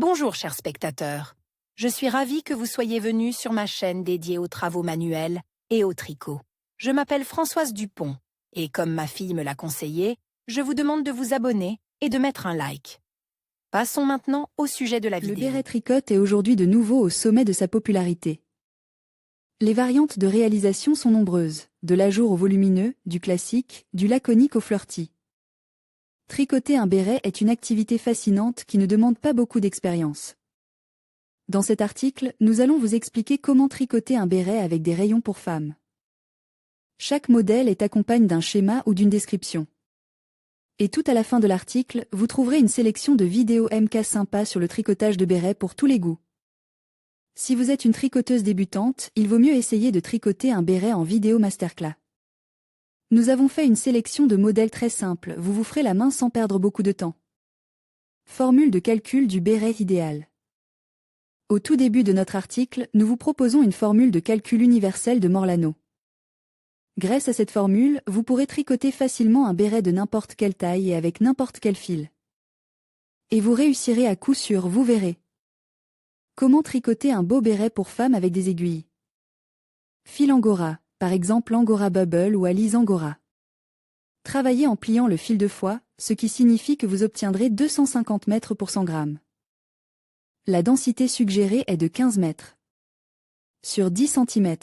Bonjour chers spectateurs, je suis ravie que vous soyez venus sur ma chaîne dédiée aux travaux manuels et au tricot. Je m'appelle Françoise Dupont et comme ma fille me l'a conseillé, je vous demande de vous abonner et de mettre un like. Passons maintenant au sujet de la vidéo. Le béret tricote est aujourd'hui de nouveau au sommet de sa popularité. Les variantes de réalisation sont nombreuses, de l'ajour au volumineux, du classique, du laconique au flirty. Tricoter un béret est une activité fascinante qui ne demande pas beaucoup d'expérience. Dans cet article, nous allons vous expliquer comment tricoter un béret avec des rayons pour femmes. Chaque modèle est accompagné d'un schéma ou d'une description. Et tout à la fin de l'article, vous trouverez une sélection de vidéos MK sympas sur le tricotage de bérets pour tous les goûts. Si vous êtes une tricoteuse débutante, il vaut mieux essayer de tricoter un béret en vidéo masterclass. Nous avons fait une sélection de modèles très simples, vous vous ferez la main sans perdre beaucoup de temps. Formule de calcul du béret idéal. Au tout début de notre article, nous vous proposons une formule de calcul universelle de Morlano. Grâce à cette formule, vous pourrez tricoter facilement un béret de n'importe quelle taille et avec n'importe quel fil. Et vous réussirez à coup sûr, vous verrez. Comment tricoter un beau béret pour femme avec des aiguilles? Fil Angora, par exemple Angora Bubble ou Alize Angora. Travaillez en pliant le fil 2 fois, ce qui signifie que vous obtiendrez 250 mètres pour 100 grammes. La densité suggérée est de 15 mètres. Sur 10 cm.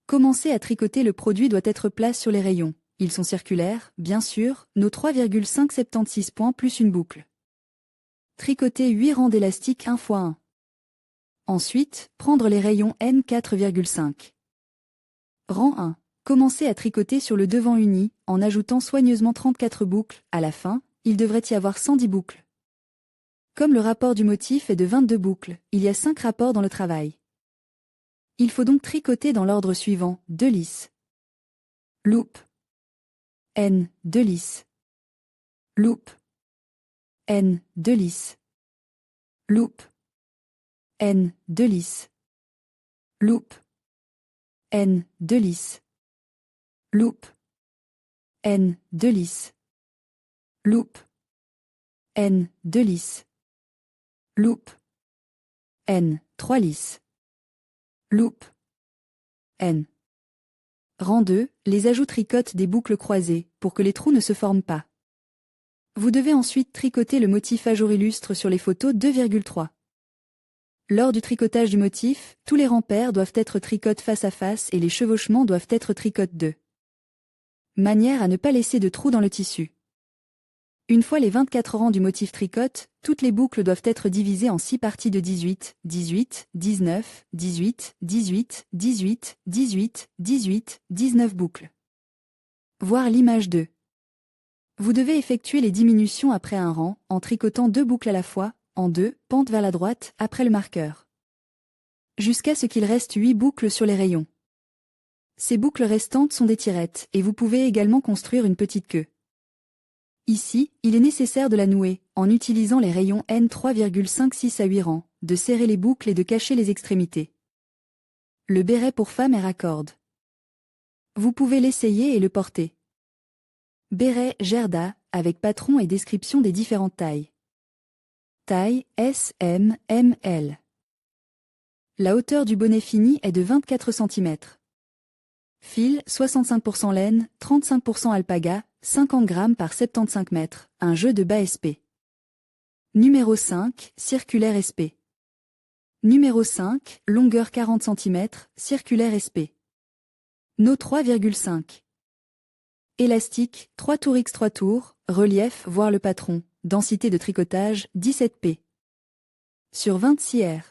Commencez à tricoter, le produit doit être plat sur les rayons. Ils sont circulaires, bien sûr, nos 3,576 points plus une boucle. Tricotez 8 rangs d'élastique 1 x 1. Ensuite, prendre les rayons N4,5. Rang 1. Commencez à tricoter sur le devant uni, en ajoutant soigneusement 34 boucles. À la fin, il devrait y avoir 110 boucles. Comme le rapport du motif est de 22 boucles, il y a 5 rapports dans le travail. Il faut donc tricoter dans l'ordre suivant, 2 lisses. Loop. N, 2 lisses. Loop. N, 2 lisses. Loop. N, 2 lisses. Loop. N, 2 lisses. Loop. N, 2 lisses. Loop. N, 2 lisses. Loop. N, 3 lisses. Loop. N. Rang 2, les ajouts tricotent des boucles croisées, pour que les trous ne se forment pas. Vous devez ensuite tricoter le motif à jour illustre sur les photos 2,3. Lors du tricotage du motif, tous les rangs pairs doivent être tricotés face à face et les chevauchements doivent être tricotés 2. Manière à ne pas laisser de trous dans le tissu. Une fois les 24 rangs du motif tricotés, toutes les boucles doivent être divisées en 6 parties de 18, 18, 19, 18, 18, 18, 18, 18, 19 boucles. Voir l'image 2. Vous devez effectuer les diminutions après un rang, en tricotant 2 boucles à la fois, en 2, pente vers la droite, après le marqueur. Jusqu'à ce qu'il reste 8 boucles sur les rayons. Ces boucles restantes sont des tirettes, et vous pouvez également construire une petite queue. Ici, il est nécessaire de la nouer, en utilisant les rayons N3,56 à 8 rangs, de serrer les boucles et de cacher les extrémités. Le béret pour femme est raccord. Vous pouvez l'essayer et le porter. Béret Gerda, avec patron et description des différentes tailles. Taille S, M, M, L. La hauteur du bonnet fini est de 24 cm. Fil, 65% laine, 35% alpaga, 50 grammes par 75 mètres, un jeu de bas SP. Numéro 5, circulaire SP. Numéro 5, longueur 40 cm, circulaire SP. No 3,5. Élastique, 3 tours x 3 tours, relief, voir le patron, densité de tricotage, 17p. Sur 26 R.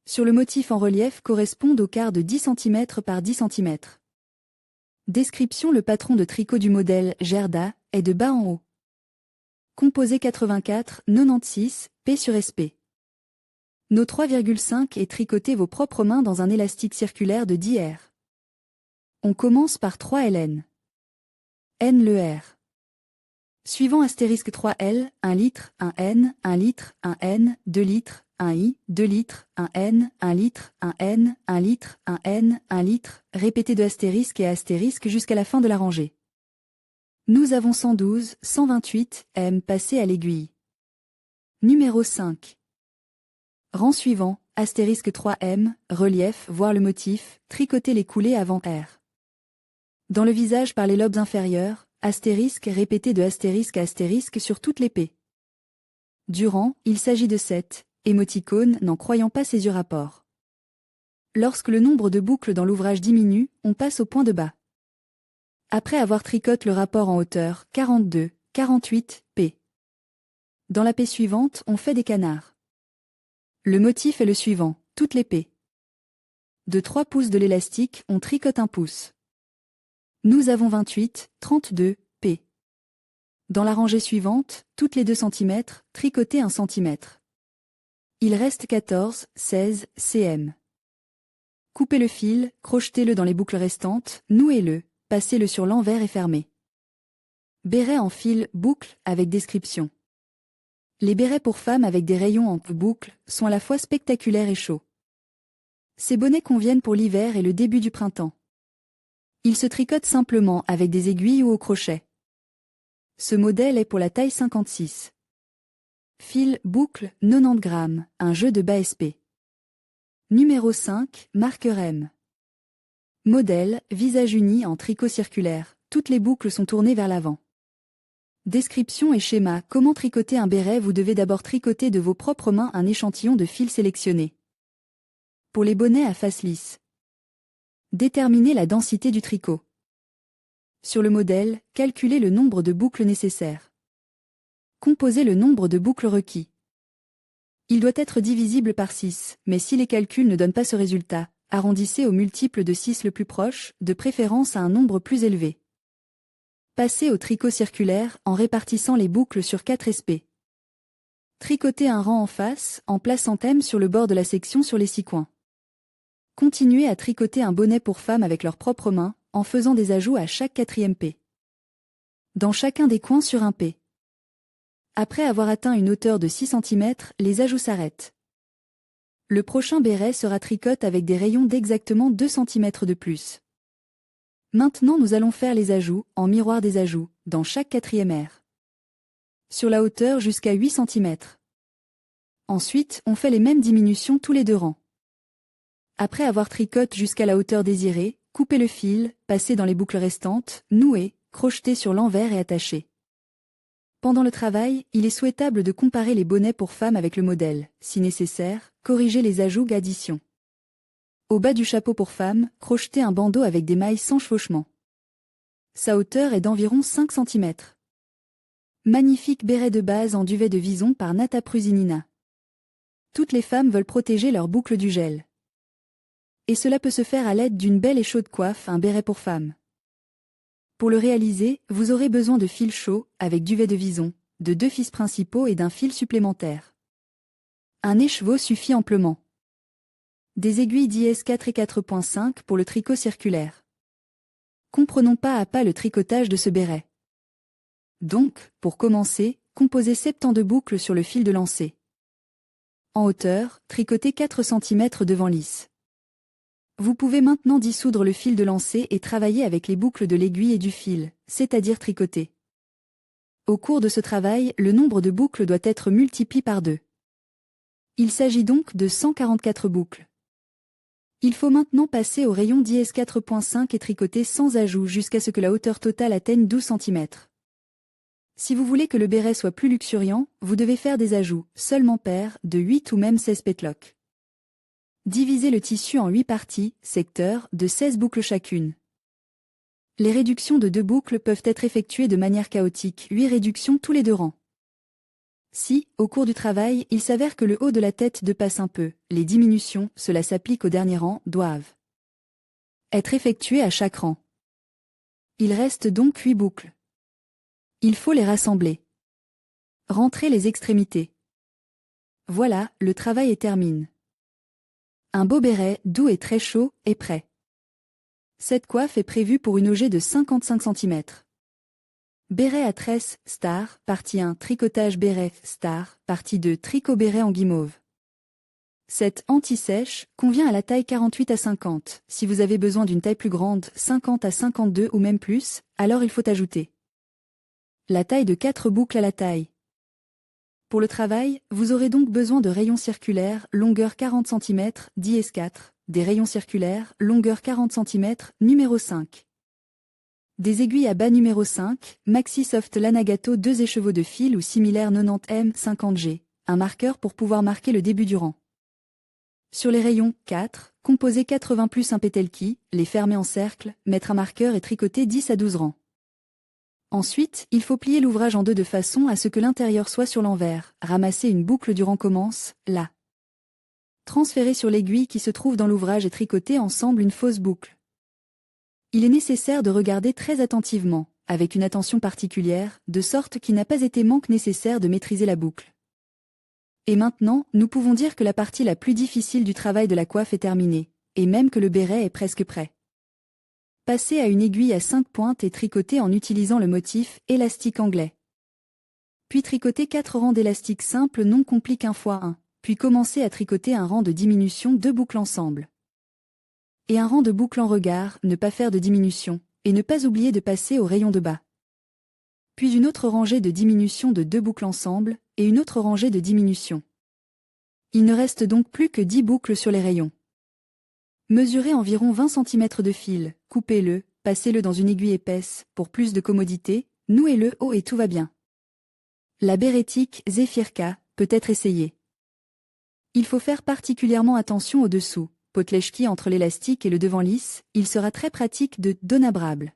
Sur le motif en relief correspondent au quart de 10 cm par 10 cm. Description: le patron de tricot du modèle Gerda est de bas en haut. Composé 84, 96, P sur SP. No 3,5 et tricotez vos propres mains dans un élastique circulaire de 10 R. On commence par 3 LN. N le R. Suivant astérisque 3L, 1 litre, 1 N, 1 litre, 1 N, 2 litres, 1 I, 2 litres, 1 N, 1 litre, 1 N, 1 litre, 1 N, 1 litre, répétez de astérisque et astérisque jusqu'à la fin de la rangée. Nous avons 112, 128 M passés à l'aiguille. Numéro 5. Rang suivant, astérisque 3M, relief, voir le motif, tricoter les coulées avant R. Dans le visage par les lobes inférieurs, astérisque répété de astérisque à astérisque sur toute l'épée. Durant, il s'agit de 7, émoticône n'en croyant pas ses yeux rapports. Lorsque le nombre de boucles dans l'ouvrage diminue, on passe au point de bas. Après avoir tricoté le rapport en hauteur, 42, 48, p. Dans la paix suivante, on fait des canards. Le motif est le suivant, toute l'épée. De 3 pouces de l'élastique, on tricote 1 pouce. Nous avons 28, 32, p. Dans la rangée suivante, toutes les 2 cm, tricoter 1 cm. Il reste 14, 16 cm. Coupez le fil, crochetez-le dans les boucles restantes, nouez-le, passez-le sur l'envers et fermez. Béret en fil, boucle, avec description. Les bérets pour femmes avec des rayons en boucle sont à la fois spectaculaires et chauds. Ces bonnets conviennent pour l'hiver et le début du printemps. Ils se tricotent simplement avec des aiguilles ou au crochet. Ce modèle est pour la taille 56. Fil, boucle, 90 grammes, un jeu de bas SP. Numéro 5, marqueur M. Modèle, visage uni en tricot circulaire, toutes les boucles sont tournées vers l'avant. Description et schéma. Comment tricoter un béret? Vous devez d'abord tricoter de vos propres mains un échantillon de fils sélectionné. Pour les bonnets à face lisse, déterminez la densité du tricot. Sur le modèle, calculez le nombre de boucles nécessaires. Composez le nombre de boucles requis. Il doit être divisible par 6, mais si les calculs ne donnent pas ce résultat, arrondissez au multiple de 6 le plus proche, de préférence à un nombre plus élevé. Passez au tricot circulaire en répartissant les boucles sur 4 SP. Tricotez un rang en face, en plaçant M sur le bord de la section sur les 6 coins. Continuez à tricoter un bonnet pour femmes avec leurs propres mains, en faisant des ajouts à chaque 4e P. Dans chacun des coins sur un P. Après avoir atteint une hauteur de 6 cm, les ajouts s'arrêtent. Le prochain béret sera tricoté avec des rayons d'exactement 2 cm de plus. Maintenant nous allons faire les ajouts, en miroir des ajouts, dans chaque 4e R. Sur la hauteur jusqu'à 8 cm. Ensuite, on fait les mêmes diminutions tous les 2 rangs. Après avoir tricoté jusqu'à la hauteur désirée, coupez le fil, passez dans les boucles restantes, nouez, crochetez sur l'envers et attachez. Pendant le travail, il est souhaitable de comparer les bonnets pour femmes avec le modèle, si nécessaire, corrigez les ajouts additions. Au bas du chapeau pour femme, crochetez un bandeau avec des mailles sans chevauchement. Sa hauteur est d'environ 5 cm. Magnifique béret de base en duvet de vison par Nata Prusinina. Toutes les femmes veulent protéger leurs boucles du gel. Et cela peut se faire à l'aide d'une belle et chaude coiffe, un béret pour femme. Pour le réaliser, vous aurez besoin de fils chauds, avec duvet de vison, de 2 fils principaux et d'un fil supplémentaire. Un écheveau suffit amplement. Des aiguilles d'IS4 et 4.5 pour le tricot circulaire. Comprenons pas à pas le tricotage de ce béret. Donc, pour commencer, composez 72 boucles sur le fil de lancer. En hauteur, tricotez 4 cm devant lisse. Vous pouvez maintenant dissoudre le fil de lancer et travailler avec les boucles de l'aiguille et du fil, c'est-à-dire tricoter. Au cours de ce travail, le nombre de boucles doit être multiplié par 2. Il s'agit donc de 144 boucles. Il faut maintenant passer au rayon d'IS 4.5 et tricoter sans ajout jusqu'à ce que la hauteur totale atteigne 12 cm. Si vous voulez que le béret soit plus luxuriant, vous devez faire des ajouts, seulement pairs, de 8 ou même 16 pétlock. Divisez le tissu en 8 parties, secteurs, de 16 boucles chacune. Les réductions de 2 boucles peuvent être effectuées de manière chaotique, 8 réductions tous les 2 rangs. Si, au cours du travail, il s'avère que le haut de la tête dépasse un peu, les diminutions, cela s'applique au dernier rang, doivent être effectuées à chaque rang. Il reste donc 8 boucles. Il faut les rassembler. Rentrez les extrémités. Voilà, le travail est terminé. Un beau béret, doux et très chaud, est prêt. Cette coiffe est prévue pour une ogée de 55 cm. Béret à tresse, star, partie 1, tricotage béret, star, partie 2, tricot béret en guimauve. Cette anti-sèche convient à la taille 48 à 50. Si vous avez besoin d'une taille plus grande, 50 à 52 ou même plus, alors il faut ajouter la taille de 4 boucles à la taille. Pour le travail, vous aurez donc besoin de rayons circulaires, longueur 40 cm, 10S4, des rayons circulaires, longueur 40 cm, numéro 5. Des aiguilles à bas numéro 5, Maxi Soft Lanagato 2 écheveaux de fil ou similaire 90M 50G, un marqueur pour pouvoir marquer le début du rang. Sur les rayons 4, composez 80 plus un pételki, les fermer en cercle, mettre un marqueur et tricoter 10 à 12 rangs. Ensuite, il faut plier l'ouvrage en deux de façon à ce que l'intérieur soit sur l'envers, ramasser une boucle du rang commence, là. Transférer sur l'aiguille qui se trouve dans l'ouvrage et tricoter ensemble une fausse boucle. Il est nécessaire de regarder très attentivement, avec une attention particulière, de sorte qu'il n'a pas été manque nécessaire de maîtriser la boucle. Et maintenant, nous pouvons dire que la partie la plus difficile du travail de la coiffe est terminée, et même que le béret est presque prêt. Passez à une aiguille à 5 pointes et tricotez en utilisant le motif élastique anglais. Puis tricotez 4 rangs d'élastique simple non compliqué 1 x 1, puis commencez à tricoter un rang de diminution 2 boucles ensemble. Et un rang de boucles en regard, ne pas faire de diminution, et ne pas oublier de passer au rayon de bas. Puis une autre rangée de diminution de 2 boucles ensemble, et une autre rangée de diminution. Il ne reste donc plus que 10 boucles sur les rayons. Mesurez environ 20 cm de fil, coupez-le, passez-le dans une aiguille épaisse, pour plus de commodité, nouez-le haut et tout va bien. La bérétique Zefirka peut être essayée. Il faut faire particulièrement attention au-dessous, potlechki entre l'élastique et le devant lisse, il sera très pratique de donabrable.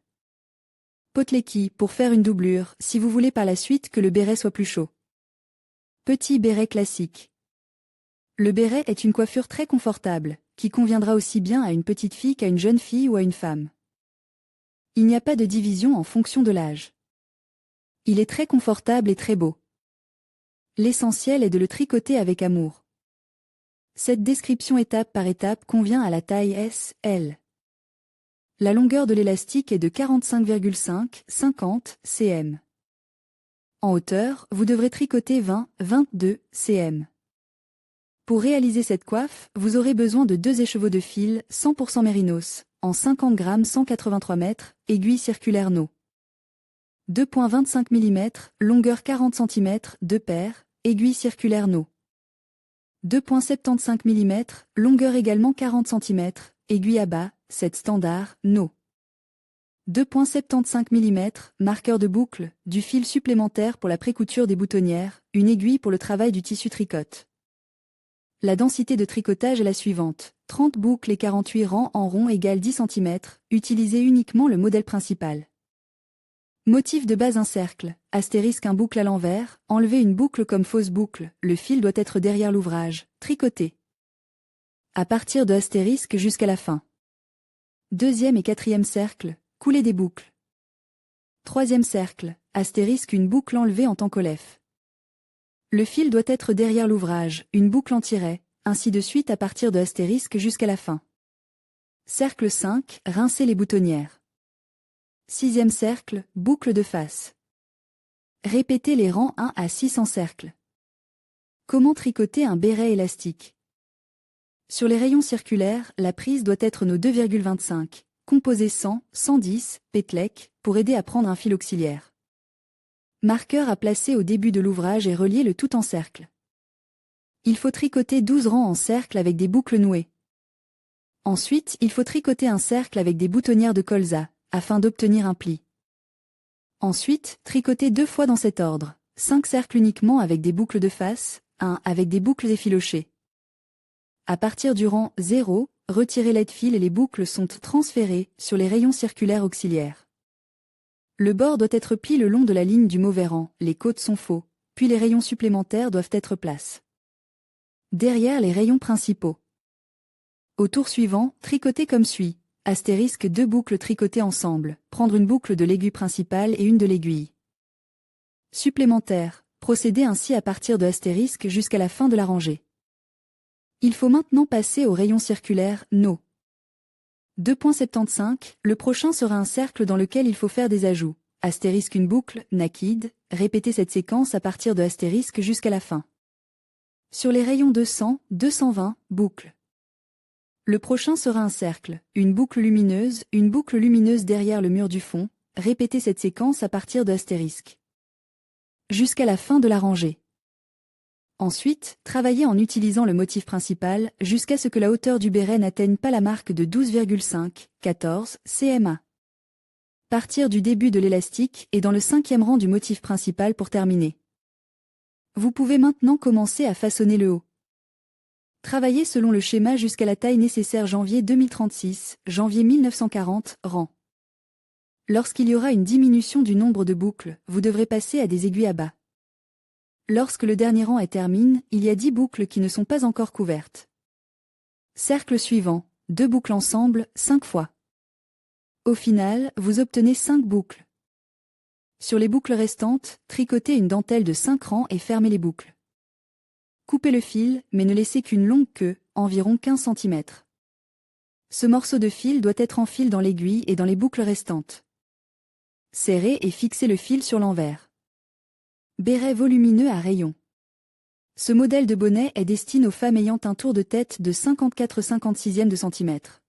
Potleki pour faire une doublure, si vous voulez par la suite que le béret soit plus chaud. Petit béret classique. Le béret est une coiffure très confortable, qui conviendra aussi bien à une petite fille qu'à une jeune fille ou à une femme. Il n'y a pas de division en fonction de l'âge. Il est très confortable et très beau. L'essentiel est de le tricoter avec amour. Cette description étape par étape convient à la taille S, L. La longueur de l'élastique est de 45,5-50 cm. En hauteur, vous devrez tricoter 20-22 cm. Pour réaliser cette coiffe, vous aurez besoin de 2 écheveaux de fil 100% mérinos, en 50 g 183 m, aiguille circulaire No. 2.25 mm, longueur 40 cm, 2 paires, aiguille circulaire No. 2.75 mm, longueur également 40 cm, aiguille à bas, 7 standard, No. 2.75 mm, marqueur de boucle, du fil supplémentaire pour la précouture des boutonnières, une aiguille pour le travail du tissu tricote. La densité de tricotage est la suivante, 30 boucles et 48 rangs en rond égale 10 cm, utilisez uniquement le modèle principal. Motif de base un cercle, astérisque un boucle à l'envers, enlevez une boucle comme fausse boucle, le fil doit être derrière l'ouvrage, tricoté. À partir de astérisque jusqu'à la fin. Deuxième et quatrième cercle, coulez des boucles. Troisième cercle, astérisque une boucle enlevée en tant qu'olef. Le fil doit être derrière l'ouvrage, une boucle en tiret, ainsi de suite à partir de astérisque jusqu'à la fin. Cercle 5, rincez les boutonnières. Sixième cercle, boucle de face. Répétez les rangs 1 à 6 en cercle. Comment tricoter un béret élastique? Sur les rayons circulaires, la prise doit être nos 2,25, composé 100-110, pétlec, pour aider à prendre un fil auxiliaire. Marqueur à placer au début de l'ouvrage et relier le tout en cercle. Il faut tricoter 12 rangs en cercle avec des boucles nouées. Ensuite, il faut tricoter un cercle avec des boutonnières de colza, afin d'obtenir un pli. Ensuite, tricoter 2 fois dans cet ordre, 5 cercles uniquement avec des boucles de face, 1 avec des boucles effilochées. À partir du rang 0, retirez l'aide-fil et les boucles sont transférées sur les rayons circulaires auxiliaires. Le bord doit être plié le long de la ligne du mauvais rang, les côtes sont faux, puis les rayons supplémentaires doivent être place. Derrière les rayons principaux. Au tour suivant, tricotez comme suit. Astérisque 2 boucles tricotées ensemble, prendre une boucle de l'aiguille principale et une de l'aiguille supplémentaire, procédez ainsi à partir de astérisque jusqu'à la fin de la rangée. Il faut maintenant passer au rayon circulaire No. 2.75, le prochain sera un cercle dans lequel il faut faire des ajouts. Astérisque une boucle, naked, répétez cette séquence à partir de astérisque jusqu'à la fin. Sur les rayons 200, 220, boucle. Le prochain sera un cercle, une boucle lumineuse derrière le mur du fond, répétez cette séquence à partir de astérisque. Jusqu'à la fin de la rangée. Ensuite, travaillez en utilisant le motif principal jusqu'à ce que la hauteur du béret n'atteigne pas la marque de 12,5-14 cm. Partir du début de l'élastique et dans le 5e rang du motif principal pour terminer. Vous pouvez maintenant commencer à façonner le haut. Travaillez selon le schéma jusqu'à la taille nécessaire janvier 2036, janvier 1940, rang. Lorsqu'il y aura une diminution du nombre de boucles, vous devrez passer à des aiguilles à bas. Lorsque le dernier rang est terminé, il y a 10 boucles qui ne sont pas encore couvertes. Cercle suivant, 2 boucles ensemble, 5 fois. Au final, vous obtenez 5 boucles. Sur les boucles restantes, tricotez une dentelle de 5 rangs et fermez les boucles. Coupez le fil, mais ne laissez qu'une longue queue, environ 15 cm. Ce morceau de fil doit être en fil dans l'aiguille et dans les boucles restantes. Serrez et fixez le fil sur l'envers. Béret volumineux à rayons. Ce modèle de bonnet est destiné aux femmes ayant un tour de tête de 54/56 de centimètre.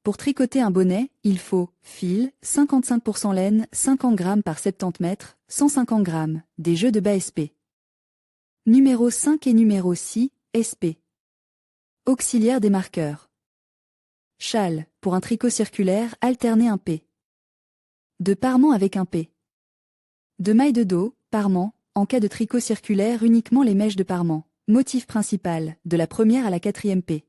Pour tricoter un bonnet, il faut fil, 55% laine, 50 g par 70 mètres, 150 g, des jeux de bas SP. Numéro 5 et numéro 6, SP. Auxiliaire des marqueurs. Châle, pour un tricot circulaire, alternez un P. De parement avec un P. De maille de dos, parement, en cas de tricot circulaire uniquement les mèches de parement. Motif principal, de la première à la 4e P.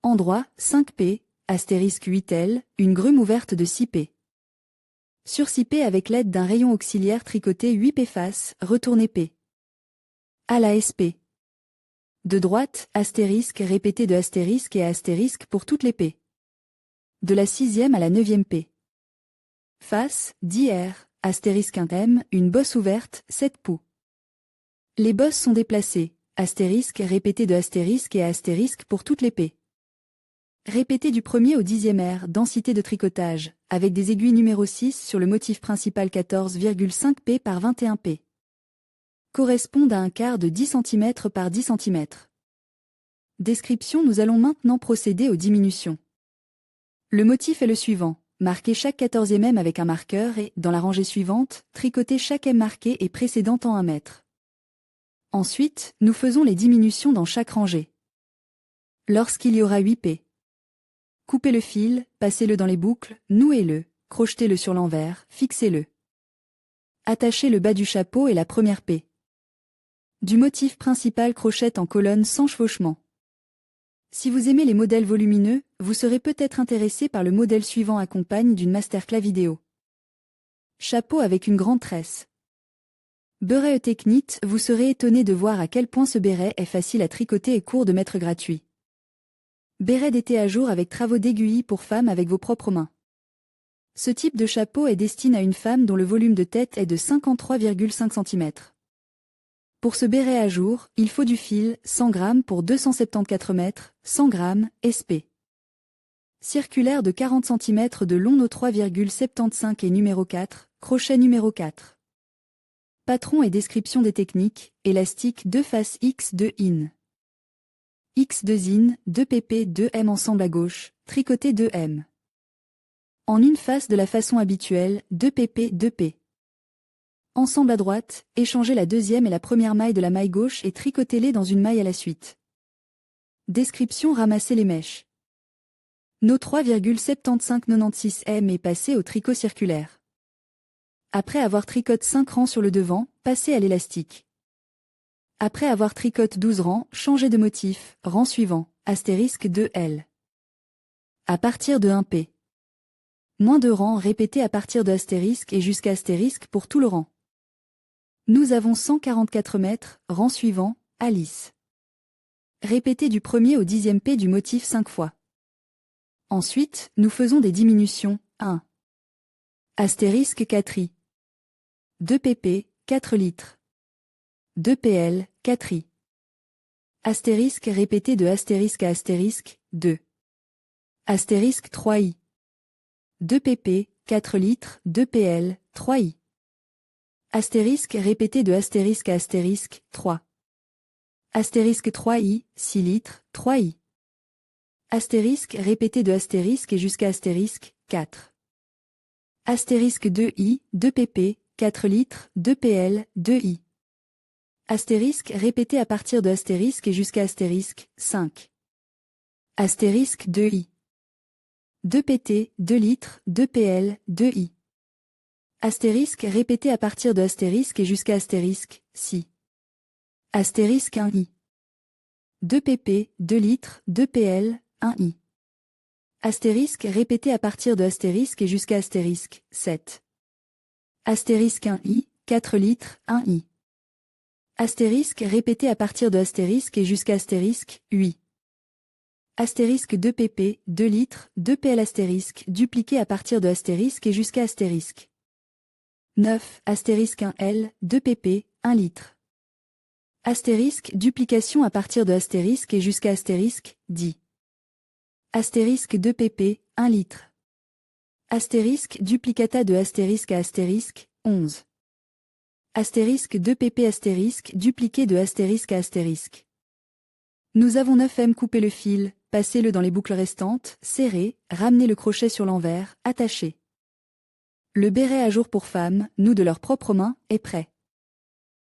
Endroit, 5 P, astérisque 8L, une grume ouverte de 6 P. Sur 6 P avec l'aide d'un rayon auxiliaire tricoté 8 P face, retourné P. À la SP. De droite, astérisque répété de astérisque et astérisque pour toutes les P. De la 6e à la 9e P. Face, 10 R, astérisque 1 M, une bosse ouverte, 7 pouls. Les bosses sont déplacées, astérisque répété de astérisque et astérisque pour toutes les P. Répété du 1er au 10e R, densité de tricotage, avec des aiguilles numéro 6 sur le motif principal 14,5 P par 21 P. Correspondent à un quart de 10 cm par 10 cm. Description. Nous allons maintenant procéder aux diminutions. Le motif est le suivant. Marquez chaque 14e M avec un marqueur et, dans la rangée suivante, tricotez chaque M marqué et précédent en 1 mètre. Ensuite, nous faisons les diminutions dans chaque rangée. Lorsqu'il y aura 8 P. Coupez le fil, passez-le dans les boucles, nouez-le, crochetez-le sur l'envers, fixez-le. Attachez le bas du chapeau et la première P. Du motif principal crochette en colonne sans chevauchement. Si vous aimez les modèles volumineux, vous serez peut-être intéressé par le modèle suivant accompagne d'une masterclass vidéo. Chapeau avec une grande tresse. Béret Technite, vous serez étonné de voir à quel point ce béret est facile à tricoter et court de mètres gratuit. Béret d'été à jour avec travaux d'aiguille pour femmes avec vos propres mains. Ce type de chapeau est destiné à une femme dont le volume de tête est de 53,5 cm. Pour ce béret à jour, il faut du fil, 100 g pour 274 mètres, 100 g, SP. Circulaire de 40 cm de long no 3,75 et numéro 4, crochet numéro 4. Patron et description des techniques, élastique 2 faces X 2 in. X 2 in, 2 pp 2 M ensemble à gauche, tricoté 2 M. En une face de la façon habituelle, 2 pp 2 P. Ensemble à droite, échangez la deuxième et la première maille de la maille gauche et tricotez-les dans une maille à la suite. Description. Ramassez les mèches. No 3,7596 M est passé au tricot circulaire. Après avoir tricoté 5 rangs sur le devant, passez à l'élastique. Après avoir tricoté 12 rangs, changez de motif, rang suivant, astérisque 2L. À partir de 1 P. Moins de rangs répétés à partir de astérisque et jusqu'à astérisque pour tout le rang. Nous avons 144 mètres, rang suivant, Alice. Répétez du 1er au 10e P du motif 5 fois. Ensuite, nous faisons des diminutions, 1. Astérisque 4i. 2 pp, 4 litres. 2 pl, 4i. Astérisque répété de astérisque à astérisque, 2. Astérisque 3i. 2 pp, 4 litres, 2 pl, 3i. Astérisque répété de astérisque à astérisque, 3. Astérisque 3i, 6 litres, 3i. Astérisque répété de astérisque et jusqu'à astérisque, 4. Astérisque 2i, 2 pp, 4 litres, 2 pl, 2i. Astérisque répété à partir de astérisque et jusqu'à astérisque 5. Astérisque 2i. 2 pt, 2 litres, 2 pl, 2i. Astérisque répété à partir de astérisque et jusqu'à astérisque 6. Astérisque 1i. 2 pp, 2 litres, 2 pl, 1i. Astérisque répété à partir de astérisque et jusqu'à astérisque 7. Astérisque 1i, 4 litres, 1i. Astérisque répété à partir de astérisque et jusqu'à astérisque 8. Astérisque 2 pp, 2 litres, 2 pl astérisque dupliqué à partir de astérisque et jusqu'à astérisque 9. Astérisque 1L, 2 pp, 1 litre. Astérisque duplication à partir de astérisque et jusqu'à astérisque 10. Astérisque 2 pp, 1 litre. Astérisque duplicata de astérisque à astérisque 11. Astérisque 2 pp astérisque dupliqué de astérisque à astérisque. Nous avons 9m. Coupez le fil, passez-le dans les boucles restantes, serrez, ramenez le crochet sur l'envers, attachez. Le béret à jour pour femmes, nous de leurs propres mains, est prêt.